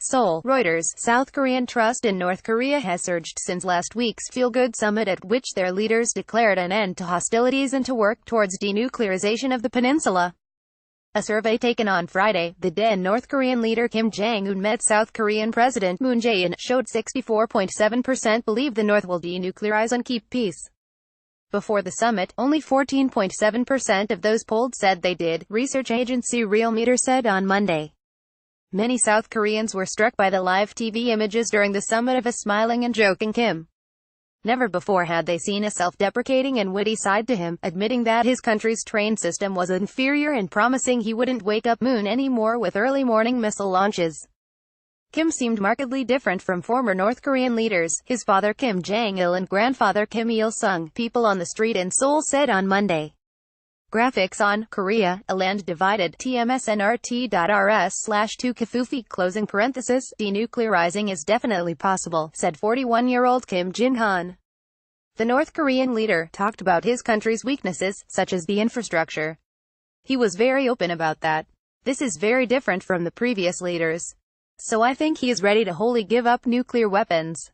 Seoul, Reuters. South Korean trust in North Korea has surged since last week's feel-good summit at which their leaders declared an end to hostilities and to work towards denuclearization of the peninsula. A survey taken on Friday, the then North Korean leader Kim Jong-un met South Korean President Moon Jae-in, showed 64.7% believe the North will denuclearize and keep peace. Before the summit, only 14.7% of those polled said they did, research agency Realmeter said on Monday. Many South Koreans were struck by the live TV images during the summit of a smiling and joking Kim. Never before had they seen a self-deprecating and witty side to him, admitting that his country's train system was inferior and promising he wouldn't wake up Moon anymore with early morning missile launches. Kim seemed markedly different from former North Korean leaders, his father Kim Jong-il and grandfather Kim Il-sung, people on the street in Seoul said on Monday. Graphics on Korea, a land divided, tmsnrt.rs/2kafufi, closing parenthesis, denuclearizing is definitely possible, said 41-year-old Kim Jin-han. The North Korean leader talked about his country's weaknesses, such as the infrastructure. He was very open about that. This is very different from the previous leaders. So I think he is ready to wholly give up nuclear weapons.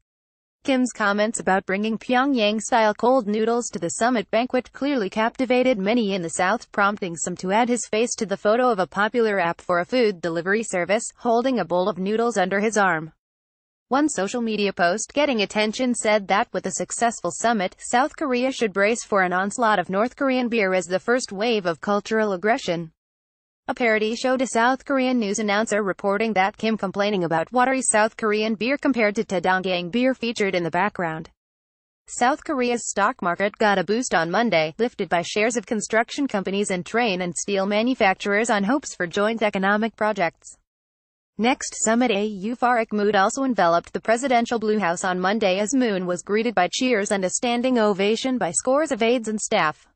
Kim's comments about bringing Pyongyang-style cold noodles to the summit banquet clearly captivated many in the South, prompting some to add his face to the photo of a popular app for a food delivery service, holding a bowl of noodles under his arm. One social media post getting attention said that with a successful summit, South Korea should brace for an onslaught of North Korean beer as the first wave of cultural aggression. A parody showed a South Korean news announcer reporting that Kim complaining about watery South Korean beer compared to Taedonggang beer featured in the background. South Korea's stock market got a boost on Monday, lifted by shares of construction companies and train and steel manufacturers on hopes for joint economic projects. Next summit. A euphoric mood also enveloped the presidential Blue House on Monday as Moon was greeted by cheers and a standing ovation by scores of aides and staff.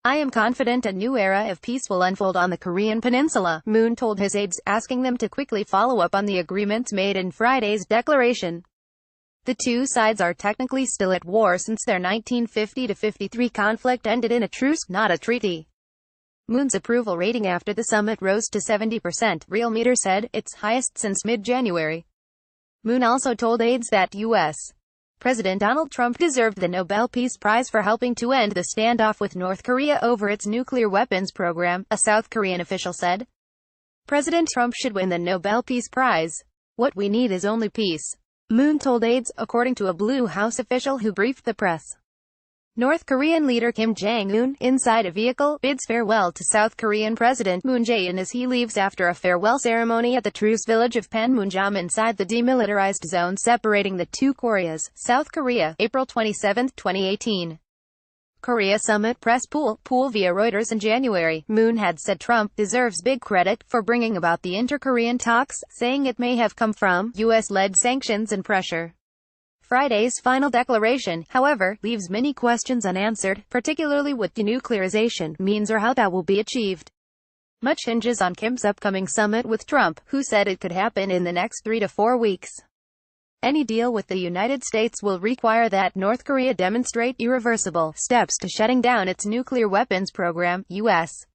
I am confident a new era of peace will unfold on the Korean peninsula, Moon told his aides, asking them to quickly follow up on the agreements made in Friday's declaration. The two sides are technically still at war since their 1950-53 conflict ended in a truce, not a treaty. Moon's approval rating after the summit rose to 70%, Realmeter said, its highest since mid-January. Moon also told aides that U.S. President Donald Trump deserved the Nobel Peace Prize for helping to end the standoff with North Korea over its nuclear weapons program, a South Korean official said. President Trump should win the Nobel Peace Prize. What we need is only peace, Moon told aides, according to a Blue House official who briefed the press. North Korean leader Kim Jong-un, inside a vehicle, bids farewell to South Korean President Moon Jae-in as he leaves after a farewell ceremony at the truce village of Panmunjom inside the demilitarized zone separating the two Koreas, South Korea, April 27, 2018. Korea Summit Press Pool via Reuters. In January, Moon had said Trump deserves big credit for bringing about the inter-Korean talks, saying it may have come from U.S.-led sanctions and pressure. Friday's final declaration, however, leaves many questions unanswered, particularly what denuclearization means or how that will be achieved. Much hinges on Kim's upcoming summit with Trump, who said it could happen in the next 3 to 4 weeks. Any deal with the United States will require that North Korea demonstrate irreversible steps to shutting down its nuclear weapons program, U.S.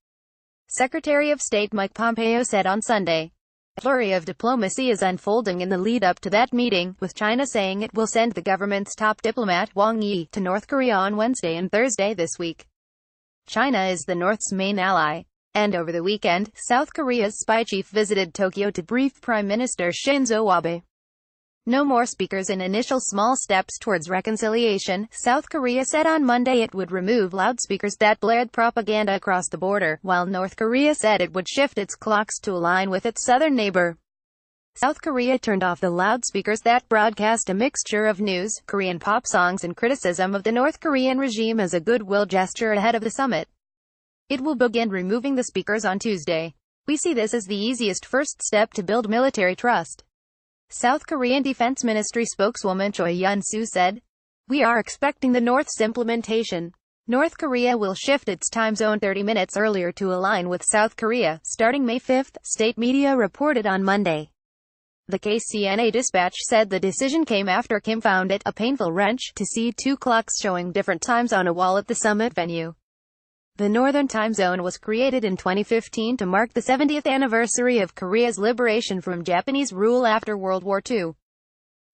Secretary of State Mike Pompeo said on Sunday. A flurry of diplomacy is unfolding in the lead-up to that meeting, with China saying it will send the government's top diplomat, Wang Yi, to North Korea on Wednesday and Thursday this week. China is the North's main ally. And over the weekend, South Korea's spy chief visited Tokyo to brief Prime Minister Shinzo Abe. No more speakers in initial small steps towards reconciliation, South Korea said on Monday it would remove loudspeakers that blared propaganda across the border, while North Korea said it would shift its clocks to align with its southern neighbor. South Korea turned off the loudspeakers that broadcast a mixture of news, Korean pop songs and criticism of the North Korean regime as a goodwill gesture ahead of the summit. It will begin removing the speakers on Tuesday. We see this as the easiest first step to build military trust. South Korean Defense Ministry spokeswoman Choi Yun-soo said. We are expecting the North's implementation. North Korea will shift its time zone 30 minutes earlier to align with South Korea, starting May 5, state media reported on Monday. The KCNA dispatch said the decision came after Kim found it a painful wrench to see two clocks showing different times on a wall at the summit venue. The Northern Time Zone was created in 2015 to mark the 70th anniversary of Korea's liberation from Japanese rule after World War II.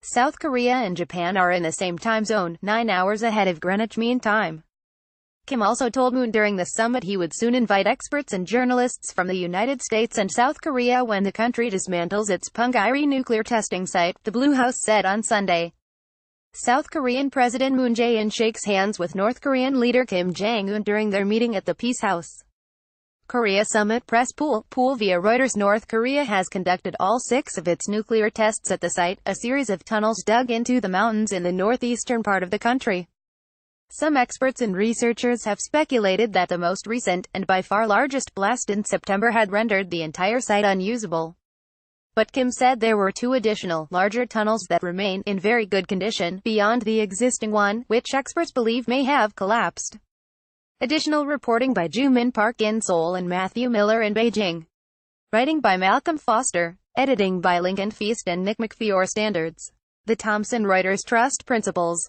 South Korea and Japan are in the same time zone, 9 hours ahead of Greenwich Mean Time. Kim also told Moon during the summit he would soon invite experts and journalists from the United States and South Korea when the country dismantles its Punggye-ri nuclear testing site, the Blue House said on Sunday. South Korean President Moon Jae-in shakes hands with North Korean leader Kim Jong-un during their meeting at the Peace House. Korea Summit Press Pool via Reuters. North Korea has conducted all 6 of its nuclear tests at the site, a series of tunnels dug into the mountains in the northeastern part of the country. Some experts and researchers have speculated that the most recent, and by far largest, blast in September had rendered the entire site unusable. But Kim said there were 2 additional, larger tunnels that remain in very good condition, beyond the existing one, which experts believe may have collapsed. Additional reporting by Joo-min Park in Seoul and Matthew Miller in Beijing. Writing by Malcolm Foster. Editing by Lincoln Feast and Nick McFeore. Standards. The Thomson Reuters Trust Principles.